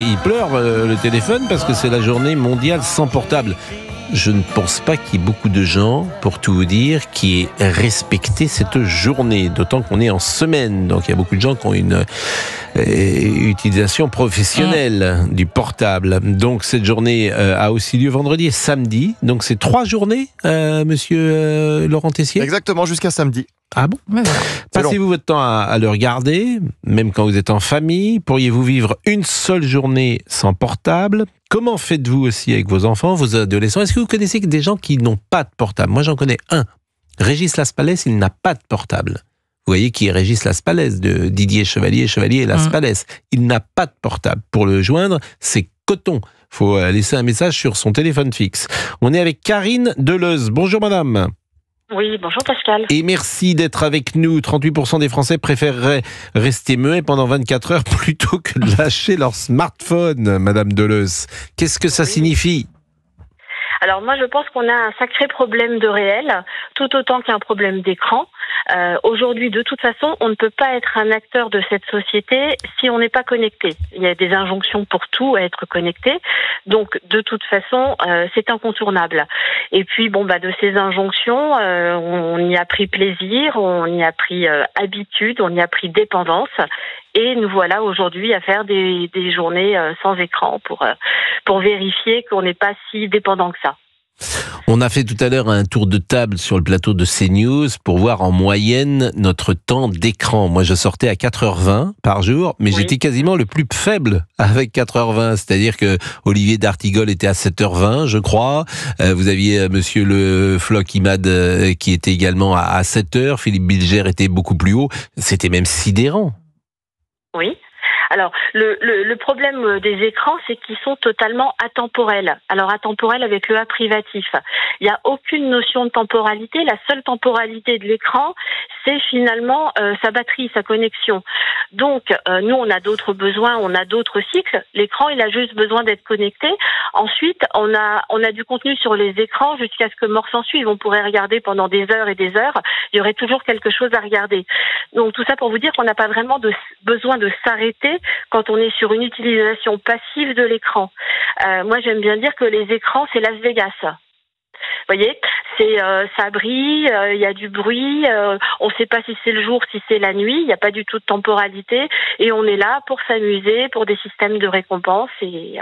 Il pleure le téléphone parce que c'est la journée mondiale sans portable. Je ne pense pas qu'il y ait beaucoup de gens, pour tout vous dire, qui aient respecté cette journée, d'autant qu'on est en semaine. Donc il y a beaucoup de gens qui ont une utilisation professionnelle du portable. Donc cette journée a aussi lieu vendredi et samedi. Donc c'est 3 journées, monsieur Laurent Tessier ? Exactement, jusqu'à samedi. Ah bon ? Ouais, voilà. Passez-vous votre temps à le regarder, même quand vous êtes en famille? Pourriez-vous vivre une seule journée sans portable? Comment faites-vous aussi avec vos enfants, vos adolescents? Est-ce que vous connaissez des gens qui n'ont pas de portable? Moi, j'en connais un. Régis Laspalès, il n'a pas de portable. Vous voyez qui est Régis Laspalès, de Didier Chevalier et Laspalès. Il n'a pas de portable. Pour le joindre, c'est coton. Il faut laisser un message sur son téléphone fixe. On est avec Karine Deleuze. Bonjour madame. Oui, bonjour Pascal. Et merci d'être avec nous. 38% des Français préféreraient rester muets pendant 24 heures plutôt que de lâcher leur smartphone, Madame Deleuze. Qu'est-ce que ça signifie ? Alors moi je pense qu'on a un sacré problème de réel, tout autant qu'un problème d'écran. Aujourd'hui, de toute façon, on ne peut pas être un acteur de cette société si on n'est pas connecté. Il y a des injonctions pour tout à être connecté, donc de toute façon, c'est incontournable. Et puis de ces injonctions, on y a pris plaisir, on y a pris habitude, on y a pris dépendance. Et nous voilà aujourd'hui à faire des journées sans écran pour vérifier qu'on n'est pas si dépendant que ça. On a fait tout à l'heure un tour de table sur le plateau de CNews pour voir en moyenne notre temps d'écran. Moi, je sortais à 4h20 par jour, mais j'étais quasiment le plus faible avec 4h20. C'est-à-dire que Olivier d'Artigol était à 7h20, je crois. Vous aviez monsieur le Floch Imad qui était également à 7h. Philippe Bilger était beaucoup plus haut. C'était même sidérant. Oui. Alors, le problème des écrans, c'est qu'ils sont totalement atemporels. Alors, atemporels avec le A privatif. Il n'y a aucune notion de temporalité. La seule temporalité de l'écran, c'est finalement sa batterie, sa connexion. Donc, nous, on a d'autres besoins, on a d'autres cycles. L'écran, il a juste besoin d'être connecté. Ensuite, on a du contenu sur les écrans jusqu'à ce que mort s'en suive. On pourrait regarder pendant des heures et des heures. Il y aurait toujours quelque chose à regarder. Donc, tout ça pour vous dire qu'on n'a pas vraiment besoin de s'arrêter quand on est sur une utilisation passive de l'écran. Moi, j'aime bien dire que les écrans, c'est Las Vegas. Vous voyez, ça brille, il y a du bruit, on ne sait pas si c'est le jour, si c'est la nuit, il n'y a pas du tout de temporalité, et on est là pour s'amuser, pour des systèmes de récompense, et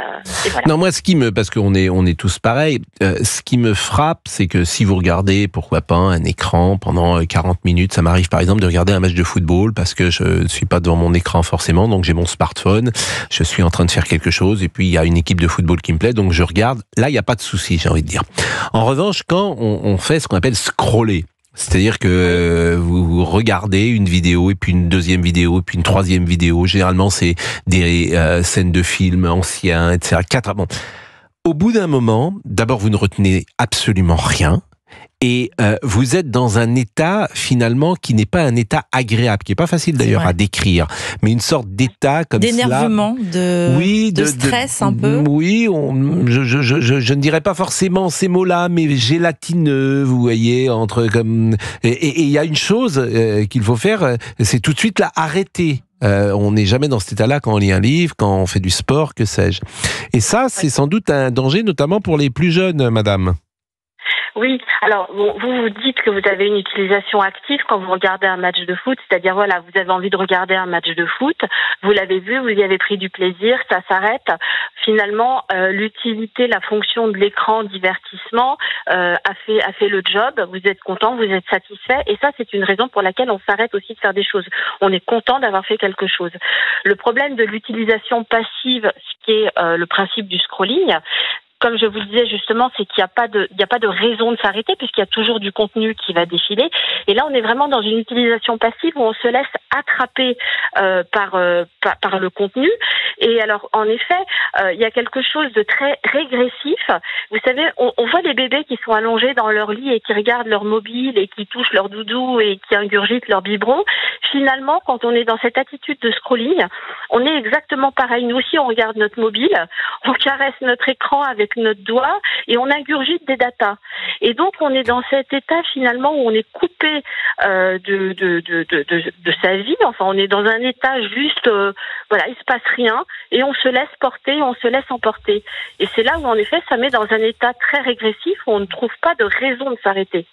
voilà. Non, moi, parce qu'on est tous pareils, ce qui me frappe, c'est que si vous regardez, pourquoi pas, un écran pendant 40 minutes, ça m'arrive par exemple de regarder un match de football, parce que je ne suis pas devant mon écran forcément, donc j'ai mon smartphone, je suis en train de faire quelque chose, et puis il y a une équipe de football qui me plaît, donc je regarde, là, il n'y a pas de souci, j'ai envie de dire. En revanche, quand on fait ce qu'on appelle scroller, c'est-à-dire que vous regardez une vidéo, et puis une deuxième vidéo, et puis une troisième vidéo, généralement c'est des scènes de films anciens, etc. Bon. Au bout d'un moment, d'abord vous ne retenez absolument rien, et vous êtes dans un état finalement qui n'est pas un état agréable, qui n'est pas facile d'ailleurs à décrire, mais une sorte d'état comme d'énervement, de stress un peu. Oui, je ne dirais pas forcément ces mots-là, mais gélatineux, vous voyez, et il y a une chose qu'il faut faire, c'est tout de suite là arrêter. On n'est jamais dans cet état-là quand on lit un livre, quand on fait du sport, que sais-je. Et ça, c'est sans doute un danger, notamment pour les plus jeunes, madame. Oui, alors vous dites que vous avez une utilisation active quand vous regardez un match de foot, c'est-à-dire voilà, vous avez envie de regarder un match de foot, vous l'avez vu, vous y avez pris du plaisir, ça s'arrête. Finalement, l'utilité, la fonction de l'écran divertissement a fait le job, vous êtes content, vous êtes satisfait, et ça c'est une raison pour laquelle on s'arrête aussi de faire des choses. On est content d'avoir fait quelque chose. Le problème de l'utilisation passive, ce qui est le principe du scrolling, comme je vous le disais justement, c'est qu'il n'y a pas de raison de s'arrêter puisqu'il y a toujours du contenu qui va défiler. Et là, on est vraiment dans une utilisation passive où on se laisse attraper par le contenu. Et alors, en effet, il y a quelque chose de très régressif. Vous savez, on voit les bébés qui sont allongés dans leur lit et qui regardent leur mobile et qui touchent leur doudou et qui ingurgitent leur biberon. Finalement, quand on est dans cette attitude de scrolling, on est exactement pareil. Nous aussi, on regarde notre mobile, on caresse notre écran avec notre doigt et on ingurgite des datas. Et donc on est dans cet état finalement où on est coupé de sa vie. Enfin, on est dans un état juste, voilà, il se passe rien et on se laisse porter, on se laisse emporter. Et c'est là où en effet ça met dans un état très régressif où on ne trouve pas de raison de s'arrêter.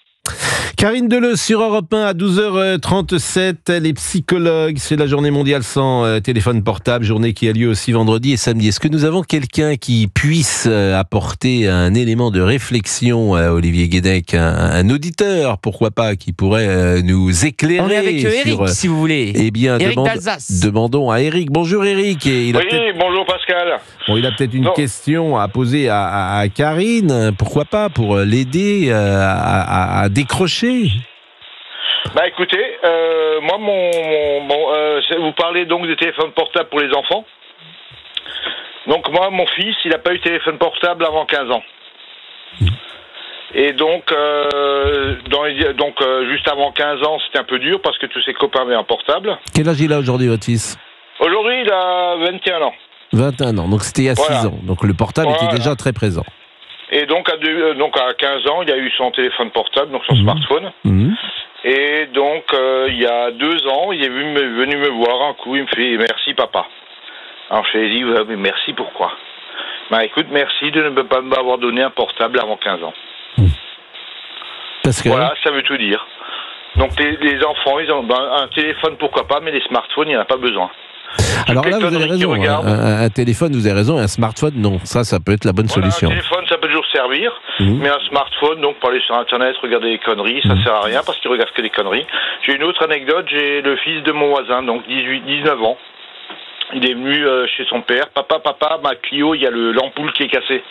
Karine Deleuze sur Europe 1 à 12h37, elle est psychologue, c'est la journée mondiale sans téléphone portable, journée qui a lieu aussi vendredi et samedi. Est-ce que nous avons quelqu'un qui puisse apporter un élément de réflexion à Olivier Guédec, un auditeur, pourquoi pas, qui pourrait nous éclairer? On est avec Eric, si vous voulez. Eh bien, Eric d'Alsace. demandons à Eric. Bonjour Eric. Oui, bonjour Pascal. Bon, il a peut-être une question à poser à Karine, pourquoi pas, pour l'aider à décrocher. Bah écoutez, moi vous parlez donc des téléphones portables pour les enfants. Donc moi, mon fils, il n'a pas eu de téléphone portable avant 15 ans. Et donc, juste avant 15 ans, c'était un peu dur parce que tous ses copains avaient un portable. Quel âge il a aujourd'hui, votre fils? Aujourd'hui, il a 21 ans. 21 ans, donc c'était il y a 6 ans. Donc le portable était déjà très présent. Et donc à 15 ans, il a eu son téléphone portable, donc son smartphone. Et donc, il y a 2 ans, il est venu me voir un coup, il me fait « Merci papa ». Alors je lui ai dit « Mais merci, pourquoi ?» Bah écoute, merci de ne pas m'avoir donné un portable avant 15 ans. Parce que... Voilà, ça veut tout dire. Donc les enfants, ils ont un téléphone, pourquoi pas, mais les smartphones, il n'y en a pas besoin. Alors là, vous avez raison. Un téléphone, vous avez raison, et un smartphone, non. Ça peut être la bonne solution. Un téléphone, ça peut toujours servir, mais un smartphone, donc pour aller sur Internet, regarder des conneries, ça sert à rien parce qu'il regarde que des conneries. J'ai une autre anecdote, j'ai le fils de mon voisin, donc 19 ans. Il est venu chez son père. Papa, ma Clio, il y a l'ampoule qui est cassée.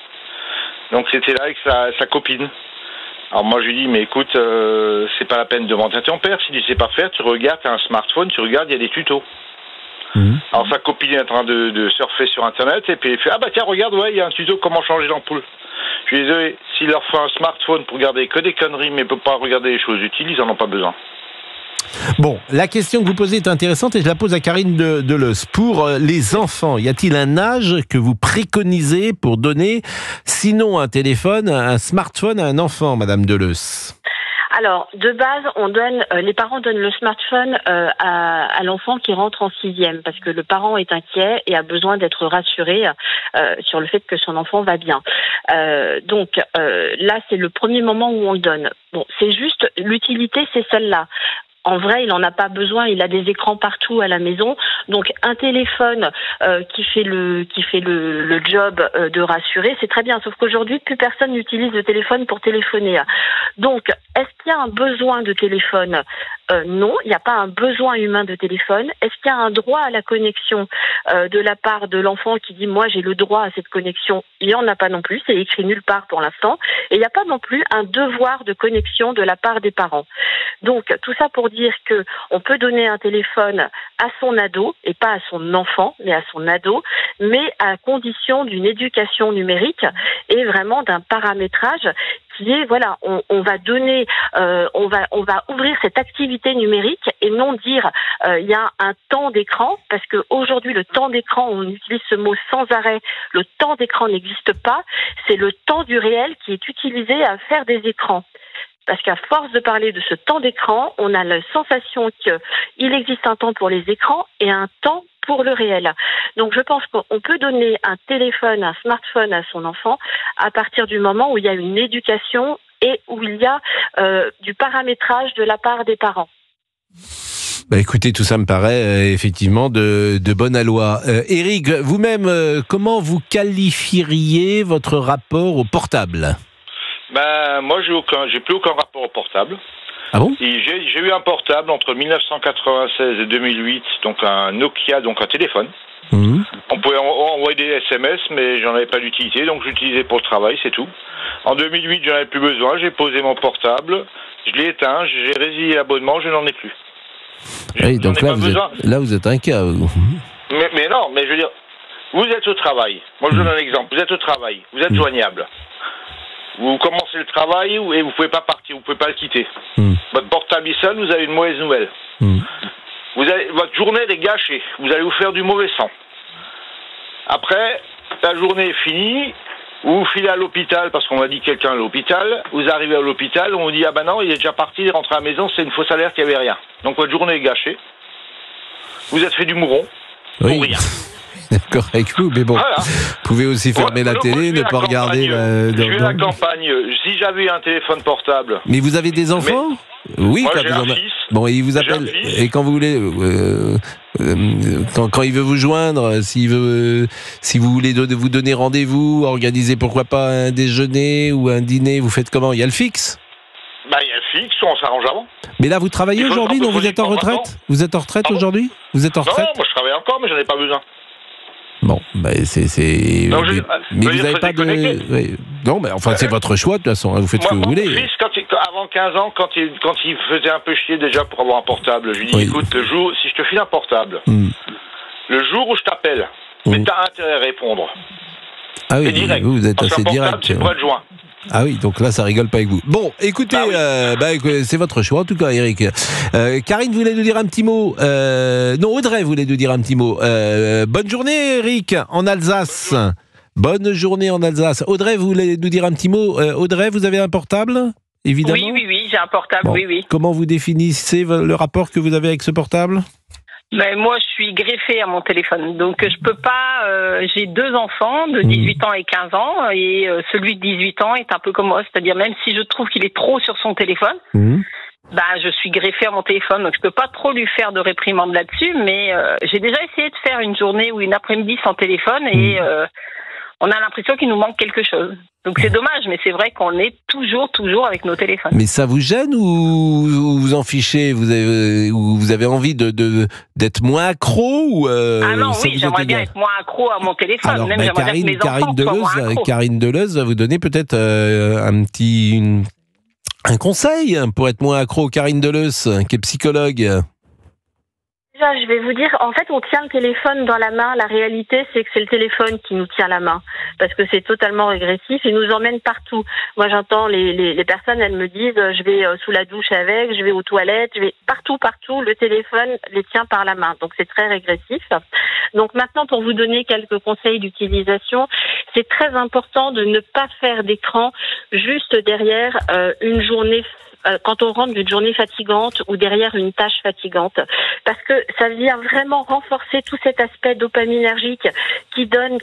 Donc c'était là avec sa copine. Alors moi je lui dis, mais écoute, c'est pas la peine de demander à ton père. Si tu sais pas faire, tu regardes, tu as un smartphone, tu regardes, il y a des tutos. Alors sa copine est en train de surfer sur Internet et puis il fait « Ah bah tiens, regarde, ouais, il y a un tuto comment changer l'ampoule. » Je suis désolé, s'il leur faut un smartphone pour regarder que des conneries mais ne peut pas regarder les choses utiles, ils en ont pas besoin. Bon, la question que vous posez est intéressante et je la pose à Karine Deleuze. Pour les enfants, y a-t-il un âge que vous préconisez pour donner, sinon un téléphone, un smartphone à un enfant, Madame Deleuze? Alors, de base, les parents donnent le smartphone à l'enfant qui rentre en 6e parce que le parent est inquiet et a besoin d'être rassuré sur le fait que son enfant va bien. Donc là, c'est le premier moment où on le donne. Bon, c'est juste l'utilité, c'est celle-là. En vrai, il n'en a pas besoin. Il a des écrans partout à la maison. Donc, un téléphone qui fait le job de rassurer, c'est très bien. Sauf qu'aujourd'hui, plus personne n'utilise le téléphone pour téléphoner. Donc, est-ce qu'il y a un besoin de téléphone? Non, il n'y a pas un besoin humain de téléphone. Est-ce qu'il y a un droit à la connexion de la part de l'enfant qui dit « Moi, j'ai le droit à cette connexion ». Il n'y en a pas non plus. C'est écrit nulle part pour l'instant. Et il n'y a pas non plus un devoir de connexion de la part des parents. Donc, tout ça pour dire que on peut donner un téléphone à son ado, et pas à son enfant, mais à son ado, mais à condition d'une éducation numérique et vraiment d'un paramétrage qui est, voilà, on va donner, on va ouvrir cette activité numérique et non dire il y a un temps d'écran, parce que aujourd'hui le temps d'écran, on utilise ce mot sans arrêt, le temps d'écran n'existe pas, c'est le temps du réel qui est utilisé à faire des écrans. Parce qu'à force de parler de ce temps d'écran, on a la sensation qu'il existe un temps pour les écrans et un temps pour le réel. Donc je pense qu'on peut donner un téléphone, un smartphone à son enfant à partir du moment où il y a une éducation et où il y a du paramétrage de la part des parents. Bah écoutez, tout ça me paraît effectivement de bonne aloi. Eric, vous-même, comment vous qualifieriez votre rapport au portable ? Ben moi j'ai plus aucun rapport au portable. Ah bon? J'ai eu un portable entre 1996 et 2008, donc un Nokia, donc un téléphone. On pouvait envoyer des SMS, mais j'en avais pas d'utilité, donc j'utilisais pour le travail, c'est tout. En 2008, j'en avais plus besoin, j'ai posé mon portable, je l'ai éteint, j'ai résilié l'abonnement, je n'en ai plus. Oui, donc là vous êtes un cas. Mais non, mais je veux dire, vous êtes au travail. Moi je donne un exemple, vous êtes au travail, vous êtes joignable. Vous commencez le travail et vous pouvez pas partir, vous pouvez pas le quitter. Votre portable est seul, vous avez une mauvaise nouvelle. Votre journée elle est gâchée, vous allez vous faire du mauvais sang. Après, la journée est finie, vous filez à l'hôpital parce qu'on m'a dit quelqu'un à l'hôpital, vous arrivez à l'hôpital, on vous dit ah ben non, il est déjà parti, il est rentré à la maison, c'est une fausse alerte, il n'y avait rien. Donc votre journée est gâchée. Vous êtes fait du mouron pour rien. D'accord avec vous, mais bon, voilà. Vous pouvez aussi fermer la télé, ne pas regarder. Je suis à la campagne. Si j'avais un téléphone portable. Mais vous avez des enfants ? Oui, moi, j'ai un fils. Bon, il vous appelle. Et quand vous voulez, quand il veut vous joindre, si vous voulez vous donner rendez-vous, organiser pourquoi pas un déjeuner ou un dîner, vous faites comment ? Il y a le fixe ? Bah, il y a le fixe, on s'arrange avant. Mais là, vous travaillez aujourd'hui, non ? Vous êtes en retraite ? Vous êtes en retraite aujourd'hui ? Vous êtes en retraite ? Non, moi je travaille encore, mais j'en ai pas besoin. Bon, c'est. Non, mais vous n'avez pas de. Oui. Non, mais enfin, c'est votre choix, de toute façon. Vous faites ce que vous voulez. Mon fils, avant 15 ans, quand il faisait un peu chier déjà pour avoir un portable, je lui dis écoute, le jour, si je te file un portable, le jour où je t'appelle, mais t'as intérêt à répondre. Ah oui, direct. Vous êtes assez direct. C'est pour être joint. Ah oui, donc là, ça rigole pas avec vous. Bon, écoutez, c'est votre choix, en tout cas, Eric. Karine voulait nous dire un petit mot. Non, Audrey voulait nous dire un petit mot. Bonne journée, Eric, en Alsace. Bonne journée en Alsace. Audrey voulait nous dire un petit mot. Audrey, vous avez un portable ? Évidemment. Oui, j'ai un portable, bon. Oui. Comment vous définissez le rapport que vous avez avec ce portable ? Ben, moi, je suis greffée à mon téléphone, donc je peux pas. J'ai 2 enfants de 18 ans et 15 ans, et celui de 18 ans est un peu comme moi, c'est-à-dire même si je trouve qu'il est trop sur son téléphone, je suis greffée à mon téléphone, donc je peux pas trop lui faire de réprimande là-dessus, mais j'ai déjà essayé de faire une journée ou une après-midi sans téléphone, et on a l'impression qu'il nous manque quelque chose. Donc c'est dommage, mais c'est vrai qu'on est toujours avec nos téléphones. Mais ça vous gêne ou vous en fichez ? Vous avez envie d'être moins accro ou Ah non, oui, j'aimerais bien être moins accro à mon téléphone. Alors, même j'aimerais bien que mes enfants soient moins accros. Karine Deleuze va vous donner peut-être un conseil pour être moins accro. Karine Deleuze, qui est psychologue. Je vais vous dire, en fait, on tient le téléphone dans la main. La réalité, c'est que c'est le téléphone qui nous tient la main. Parce que c'est totalement régressif. Il nous emmène partout. Moi, j'entends les personnes, elles me disent, je vais sous la douche avec, je vais aux toilettes, je vais partout. Le téléphone les tient par la main. Donc, c'est très régressif. Donc, maintenant, pour vous donner quelques conseils d'utilisation, c'est très important de ne pas faire d'écran juste derrière une journée quand on rentre d'une journée fatigante ou derrière une tâche fatigante, parce que ça vient vraiment renforcer tout cet aspect dopaminergique qui donne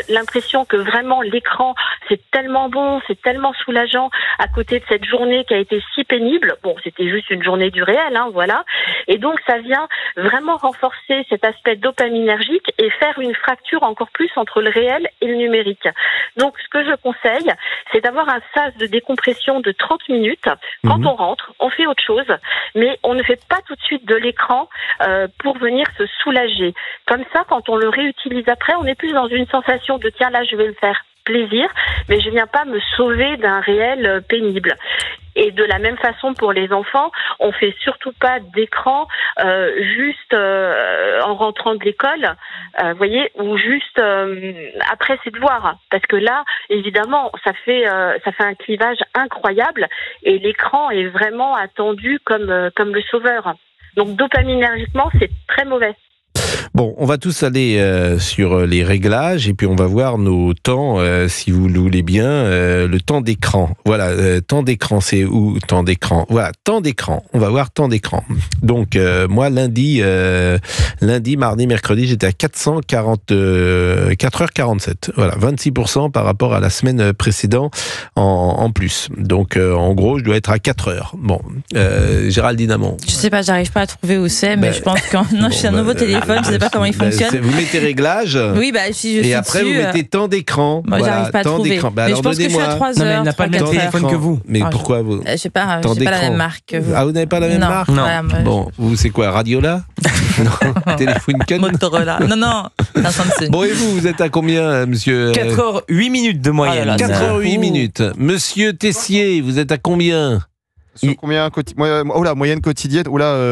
l'impression que vraiment l'écran, c'est tellement bon, c'est tellement soulageant à côté de cette journée qui a été si pénible. Bon, c'était juste une journée du réel, voilà. Et donc, ça vient vraiment renforcer cet aspect dopaminergique et faire une fracture encore plus entre le réel et le numérique. Donc, ce que je conseille, c'est d'avoir un sas de décompression de 30 minutes. Quand on rentre, on fait autre chose, mais on ne fait pas tout de suite de l'écran pour venir se soulager. Comme ça, quand on le réutilise après, on est plus dans une sensation de tiens, là, je vais me faire plaisir, mais je viens pas me sauver d'un réel pénible. Et de la même façon pour les enfants, on fait surtout pas d'écran juste en rentrant de l'école, voyez, ou juste après ses devoirs, parce que là, évidemment, ça fait un clivage incroyable et l'écran est vraiment attendu comme le sauveur. Donc dopaminergiquement, c'est très mauvais. Bon, on va tous aller sur les réglages et puis on va voir nos temps, si vous le voulez bien, le temps d'écran. Voilà, temps d'écran, c'est où temps d'écran ? Voilà, temps d'écran. On va voir temps d'écran. Donc, moi, lundi, mardi, mercredi, j'étais à 4h47. Voilà, 26% par rapport à la semaine précédente en plus. Donc, en gros, je dois être à 4 heures. Bon, Géraldine Amont. Je sais pas, j'arrive pas à trouver où c'est, mais je pense que j'ai un nouveau téléphone, je sais pas comment il fonctionne. Vous mettez réglages. Oui, si je suis et après, dessus, vous mettez temps d'écran. Moi, j'arrive pas à trouver. Mais alors, je pense que je suis à 3 heures. Non, mais elle n'a pas le même téléphone que vous. Mais pourquoi vous Je sais pas, j'ai pas la même marque que vous. Ah, vous n'avez pas la même marque ? Non. Bon, vous, c'est quoi, Radiola ? Telefunken ? Motorola. Non, c'est un Samsung. Bon, et vous êtes à combien, monsieur 4h08 minutes de moyenne. 4h08 minutes. Monsieur Tessier, vous êtes à combien ? Sur combien moyenne quotidienne,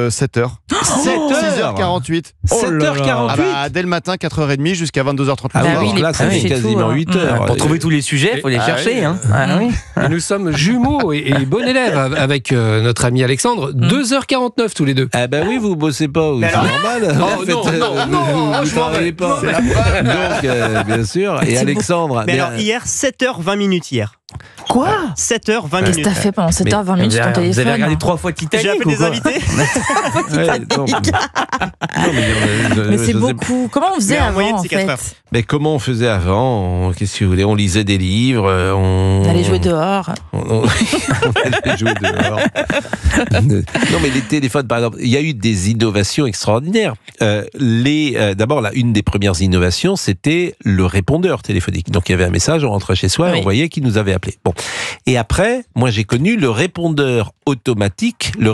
7 heures. 6h48. 7h48 dès le matin, 4h30 jusqu'à 22h30. Ah oui, là, ça fait quasiment 8 heures. Pour trouver tous les sujets, il faut les chercher. Et nous sommes jumeaux et bon élève avec notre ami Alexandre. 2h49 tous les deux. Ah bah oui, vous bossez pas, c'est normal. Vous travaillez pas. Donc, bien sûr. Et Alexandre. Mais alors, hier, 7h20 hier. Quoi 7h20 Qu'est-ce que t'as fait pendant 7h20 sur ton téléphone? Vous avez regardé 3 fois Titanic? J'ai appelé des invités. Mais c'est beaucoup. Comment on faisait avant, en fait? Mais comment on faisait avant? Qu'est-ce que vous voulez? On lisait des livres, on allait jouer dehors. On allait jouer dehors. Non, mais les téléphones, par exemple, il y a eu des innovations extraordinaires. D'abord, une des premières innovations, c'était le répondeur téléphonique. Donc, il y avait un message, on rentrait chez soi et on voyait qui nous avait appelé. Bon. Et après, moi, j'ai connu le répondeur automatique, la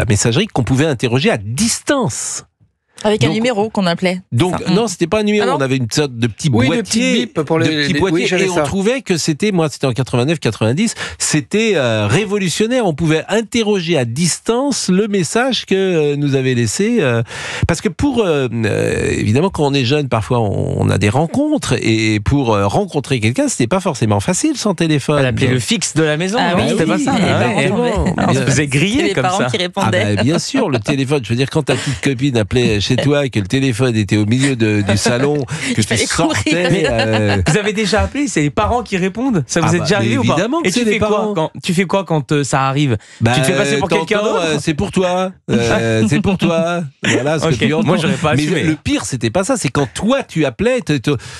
messagerie qu'on pouvait interroger à distance. Avec un numéro qu'on appelait. Donc, non, c'était pas un numéro. On avait une sorte de petit boîtier. Et on trouvait que c'était en 89-90, c'était révolutionnaire. On pouvait interroger à distance le message que nous avait laissé. Parce que évidemment, quand on est jeune, parfois, on a des rencontres. Et pour rencontrer quelqu'un, c'était pas forcément facile sans téléphone. Elle appelait le fixe de la maison. Ah oui, c'était pas ça. On se faisait griller comme ça. Les parents qui répondaient. Bien sûr, le téléphone. Je veux dire, quand ta petite copine appelait chez toi, que le téléphone était au milieu du salon, que tu sortais. Vous avez déjà appelé? C'est les parents qui répondent? Ça vous est déjà arrivé ou pas? Évidemment que c'est les parents. Tu fais quoi quand ça arrive? Tu te fais passer pour quelqu'un d'autre? C'est pour toi. C'est pour toi. Voilà ce que tu entends. Moi, j'aurais pas assumé. Mais le pire, c'était pas ça. C'est quand toi, tu appelais,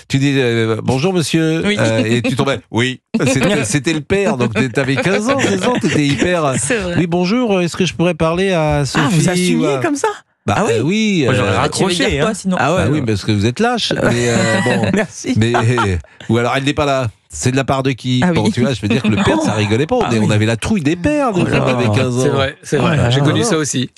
tu dis bonjour monsieur. Oui. Et tu tombais. Oui. C'était le père. Donc, t'avais 15 ans, 16 ans. T'étais hyper. Oui, bonjour. Est-ce que je pourrais parler à Sophie? Vous assumiez comme ça? Oui. Moi, j'aurais raccroché. Quoi, sinon Oui, parce que vous êtes lâche. Mais bon. Merci. Ou alors elle n'est pas là. C'est de la part de qui? Bon, tu vois, je veux dire que le père, ça rigolait pas. On avait la trouille des pères, quand on avait 15 ans. C'est vrai. J'ai connu ça aussi.